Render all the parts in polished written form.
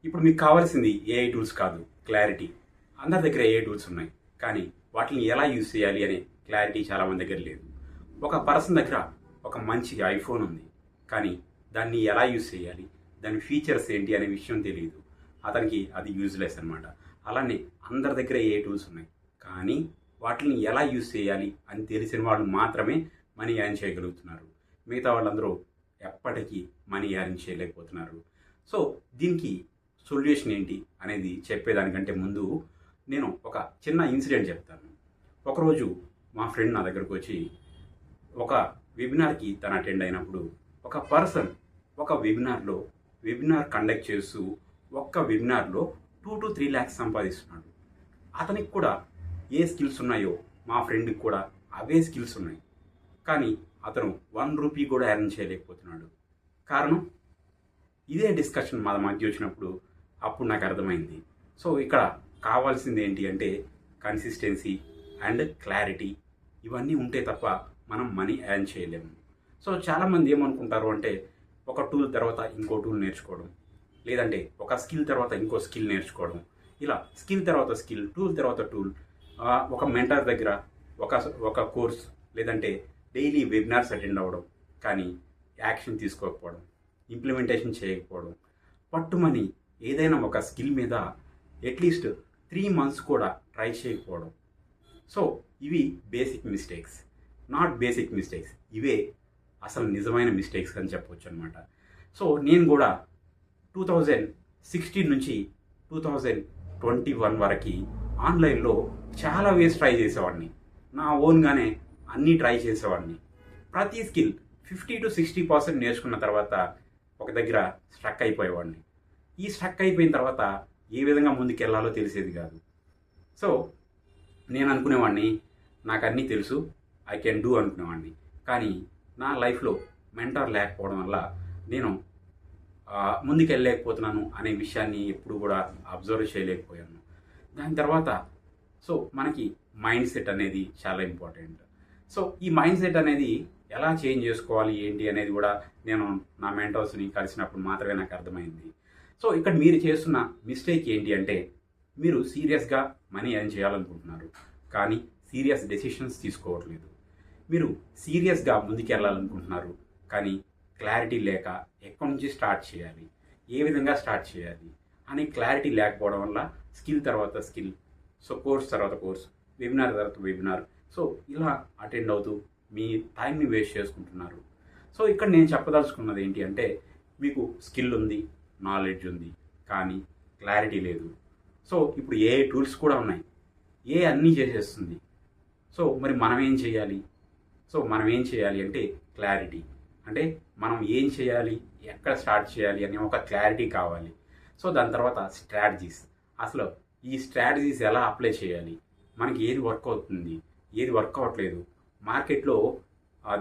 ఇప్పుడు మీకు కావాల్సింది ఏఐ టూల్స్ కాదు, క్లారిటీ. అందరి దగ్గర ఏఐ టూల్స్ ఉన్నాయి, కానీ వాటిని ఎలా యూజ్ చేయాలి అనే క్లారిటీ చాలామంది దగ్గర లేదు. ఒక పర్సన్ దగ్గర ఒక మంచి ఐఫోన్ ఉంది, కానీ దాన్ని ఎలా యూజ్ చేయాలి, దాని ఫీచర్స్ ఏంటి అనే విషయం తెలియదు. అతనికి అది యూజ్లెస్ అనమాట. అలానే అందరి దగ్గర ఏఐ టూల్స్ ఉన్నాయి, కానీ వాటిని ఎలా యూజ్ చేయాలి అని తెలిసిన వాళ్ళు మాత్రమే మనీ ఎర్న్ చేయగలుగుతున్నారు. మిగతా వాళ్ళందరూ ఎప్పటికీ మనీ ఎర్న్ చేయలేకపోతున్నారు. సో దీనికి సొల్యూషన్ ఏంటి అనేది చెప్పేదానికంటే ముందు నేను ఒక చిన్న ఇన్సిడెంట్ చెప్తాను. ఒకరోజు మా ఫ్రెండ్ నా దగ్గరకు వచ్చి ఒక వెబినార్కి తను అటెండ్ అయినప్పుడు ఒక పర్సన్ ఒక వెబినార్ కండక్ట్ చేస్తూ ఒక్క వెబినార్లో 2 to 3 lakhs సంపాదిస్తున్నాడు. అతనికి కూడా ఏ స్కిల్స్ ఉన్నాయో మా ఫ్రెండ్కి కూడా అవే స్కిల్స్ ఉన్నాయి, కానీ అతను 1 రూపీ కూడా ఎర్న్ చేయలేకపోతున్నాడు. కారణం ఇదే డిస్కషన్ మా మధ్య వచ్చినప్పుడు అప్పుడు నాకు అర్థమైంది. సో ఇక్కడ కావాల్సింది ఏంటి అంటే కన్సిస్టెన్సీ అండ్ క్లారిటీ. ఇవన్నీ ఉంటే తప్ప మనం మనీ ఎర్న్ చేయలేము. సో చాలామంది ఏమనుకుంటారు అంటే ఒక టూల్ తర్వాత ఇంకో టూల్ నేర్చుకోవడం, లేదంటే ఒక స్కిల్ తర్వాత ఇంకో స్కిల్ నేర్చుకోవడం, ఇలా స్కిల్ తర్వాత స్కిల్, టూల్ తర్వాత టూల్, ఒక మెంటర్ దగ్గర ఒక ఒక కోర్స్, లేదంటే డైలీ వెబినార్స్ అటెండ్ అవ్వడం, కానీ యాక్షన్ తీసుకోకపోవడం, ఇంప్లిమెంటేషన్ చేయకపోవడం, పట్టుమని ఏదైనా ఒక స్కిల్ మీద అట్లీస్ట్ 3 months కూడా ట్రై చేయకపోవడం. సో ఇవి basic mistakes, not basic mistakes, ఇవే అసలు నిజమైన మిస్టేక్స్ అని చెప్పవచ్చు అనమాట. సో నేను కూడా 2016 నుంచి 2021 వరకు ఆన్లైన్లో చాలా వేస్ ట్రై చేసేవాడిని. నా ఓన్గానే అన్నీ ట్రై చేసేవాడిని. ప్రతి స్కిల్ 50 to 60% నేర్చుకున్న తర్వాత ఒక దగ్గర స్ట్రక్ అయిపోయేవాడిని. ఈ స్ట్రక్ అయిపోయిన తర్వాత ఏ విధంగా ముందుకెళ్లాలో తెలిసేది కాదు. సో నేను అనుకునేవాడిని నాకు అన్నీ తెలుసు, ఐ కెన్ డూ అనుకునేవాడిని. కానీ నా లైఫ్లో మెంటర్ లేకపోవడం వల్ల నేను ముందుకెళ్ళలేకపోతున్నాను అనే విషయాన్ని ఎప్పుడు కూడా అబ్జర్వ్ చేయలేకపోయాను. దాని తర్వాత సో మనకి మైండ్ సెట్ అనేది చాలా ఇంపార్టెంట్. సో ఈ మైండ్ సెట్ అనేది ఎలా చేంజ్ చేసుకోవాలి ఏంటి అనేది కూడా నేను నా మెంటర్స్ని కలిసినప్పుడు మాత్రమే నాకు అర్థమైంది. సో ఇక్కడ మీరు చేస్తున్న మిస్టేక్ ఏంటి అంటే మీరు సీరియస్గా మనీ ఎర్న్ చేయాలనుకుంటున్నారు, కానీ సీరియస్ డెసిషన్స్ తీసుకోవట్లేదు. మీరు సీరియస్గా ముందుకెళ్ళాలనుకుంటున్నారు, కానీ క్లారిటీ లేక ఎక్కడి నుంచి స్టార్ట్ చేయాలి, ఏ విధంగా స్టార్ట్ చేయాలి అనే క్లారిటీ లేకపోవడం వల్ల స్కిల్ తర్వాత స్కిల్, సో కోర్స్ తర్వాత కోర్స్, వెబినార్ తర్వాత వెబినార్, సో ఇలా అటెండ్ అవుతూ మీ టైంని వేస్ట్ చేసుకుంటున్నారు. సో ఇక్కడ నేను చెప్పదలుచుకున్నది ఏంటి అంటే మీకు స్కిల్ ఉంది, నాలెడ్జ్ ఉంది, కానీ క్లారిటీ లేదు. సో ఇప్పుడు ఏ టూల్స్ కూడా ఉన్నాయి, ఏ అన్నీ చేసేస్తుంది. సో మరి మనం ఏం చేయాలి? సో మనం ఏం చేయాలి అంటే క్లారిటీ, అంటే మనం ఏం చేయాలి, ఎక్కడ స్టార్ట్ చేయాలి అనే ఒక క్లారిటీ కావాలి. సో దాని తర్వాత స్ట్రాటజీస్, అసలు ఈ స్ట్రాటజీస్ ఎలా అప్లై చేయాలి, మనకి ఏది వర్క్ అవుతుంది, ఏది వర్క్ అవ్వట్లేదు, మార్కెట్లో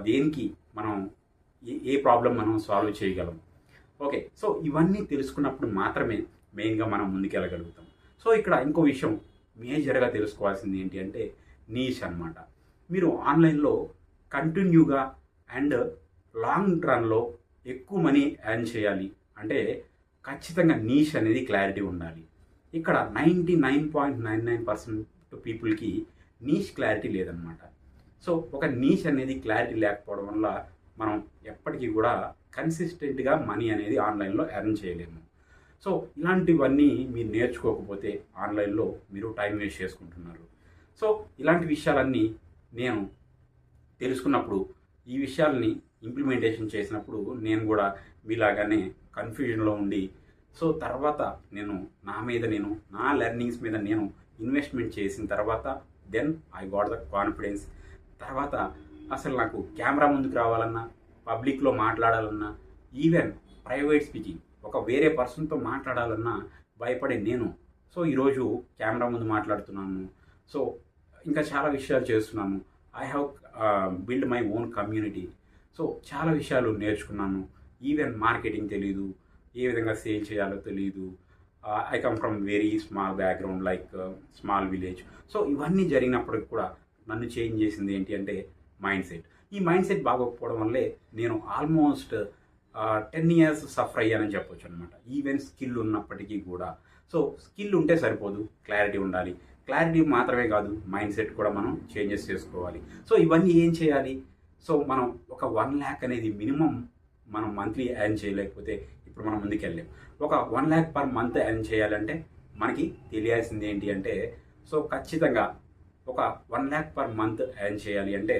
దేనికి మనం ఏ ప్రాబ్లం మనం సాల్వ్ చేయగలం. ఓకే, సో ఇవన్నీ తెలుసుకున్నప్పుడు మాత్రమే మెయిన్గా మనం ముందుకెళ్ళగలుగుతాం. సో ఇక్కడ ఇంకో విషయం మేజర్గా తెలుసుకోవాల్సింది ఏంటి అంటే నీష్ అనమాట. మీరు ఆన్లైన్లో కంటిన్యూగా అండ్ లాంగ్ రన్లో ఎక్కువ మనీ ఎర్న్ చేయాలి అంటే ఖచ్చితంగా నీష్ అనేది క్లారిటీ ఉండాలి. ఇక్కడ 99.99% పీపుల్కి నీష్ క్లారిటీ లేదనమాట. సో ఒక నీష్ అనేది క్లారిటీ లేకపోవడం వల్ల మనం ఎప్పటికీ కూడా కన్సిస్టెంట్గా మనీ అనేది ఆన్లైన్లో ఎర్న్ చేయలేము. సో ఇలాంటివన్నీ మీరు నేర్చుకోకపోతే ఆన్లైన్లో మీరు టైం వేస్ట్ చేసుకుంటున్నారు. సో ఇలాంటి విషయాలన్నీ నేను తెలుసుకున్నప్పుడు, ఈ విషయాల్ని ఇంప్లిమెంటేషన్ చేసినప్పుడు నేను కూడా మీలాగానే కన్ఫ్యూజన్లో ఉండి, సో తర్వాత నేను నా లెర్నింగ్స్ మీద నేను ఇన్వెస్ట్మెంట్ చేసిన తర్వాత then I got the confidence. తర్వాత అసలు నాకు కెమెరా ముందుకు రావాలన్నా, పబ్లిక్లో మాట్లాడాలన్నా, ఈవెన్ ప్రైవేట్ స్పీకింగ్ ఒక వేరే పర్సన్తో మాట్లాడాలన్నా భయపడే నేను సో ఈరోజు కెమెరా ముందు మాట్లాడుతున్నాను. సో ఇంకా చాలా విషయాలు చేస్తున్నాను. I have build my own community. So చాలా విషయాలు నేర్చుకున్నాను. ఈవెన్ మార్కెటింగ్ తెలీదు, ఏ విధంగా సేల్ చేయాలో తెలీదు. I come from very small background like small village. So ఇవన్నీ జరిగినప్పటికి కూడా నన్ను చేంజ్ చేసింది ఏంటి అంటే మైండ్ సెట్. ఈ మైండ్ సెట్ బాగోకపోవడం వల్లే నేను ఆల్మోస్ట్ 10 ఇయర్స్ సఫర్ అయ్యానని చెప్పొచ్చు అనమాట. ఈవెన్ స్కిల్ ఉన్నప్పటికీ కూడా. సో స్కిల్ ఉంటే సరిపోదు, క్లారిటీ ఉండాలి. క్లారిటీ మాత్రమే కాదు, మైండ్ సెట్ కూడా మనం చేంజెస్ చేసుకోవాలి. సో ఇవన్నీ ఏం చేయాలి? సో మనం ఒక 1 lakh అనేది మినిమం మనం మంత్లీ ఎర్న్ చేయలేకపోతే ఇప్పుడు మనం ముందుకెళ్ళాం. ఒక 1 lakh పర్ మంత్ ఎర్న్ చేయాలంటే మనకి తెలియాల్సింది ఏంటి అంటే, సో ఖచ్చితంగా ఒక 1 lakh పర్ మంత్ ఎర్న్ చేయాలి అంటే,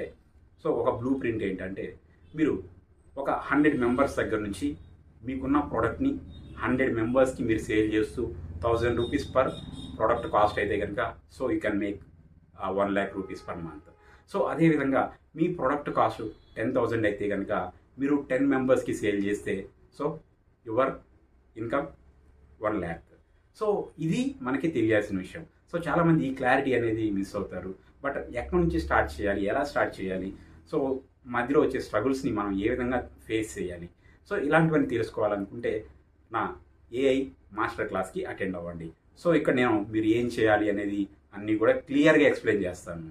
సో ఒక బ్లూ ప్రింట్ ఏంటంటే, మీరు ఒక 100 మెంబర్స్ దగ్గర నుంచి మీకున్న ప్రోడక్ట్ని 100 మెంబర్స్కి మీరు సేల్ చేస్తూ 1000 రూపీస్ పర్ ప్రోడక్ట్ కాస్ట్ అయితే కనుక, so you can make 1 lakh rupees per month. So అదేవిధంగా మీ ప్రోడక్ట్ కాస్ట్ 10,000 అయితే కనుక మీరు 10 మెంబర్స్కి సేల్ చేస్తే, so your income 1 lakh. So ఇది మనకి తెలియాల్సిన విషయం. సో చాలామంది ఈ క్లారిటీ అనేది మిస్ అవుతారు. బట్ ఎక్కడి నుంచి స్టార్ట్ చేయాలి, ఎలా స్టార్ట్ చేయాలి, సో మధ్యలో వచ్చే స్ట్రగుల్స్ని మనం ఏ విధంగా ఫేస్ చేయాలి, సో ఇలాంటివన్నీ తెలుసుకోవాలనుకుంటే నా ఏఐ మాస్టర్ క్లాస్కి అటెండ్ అవ్వండి. సో ఇక్కడ నేను మీరు ఏం చేయాలి అనేది అన్నీ కూడా క్లియర్గా ఎక్స్ప్లెయిన్ చేస్తాను.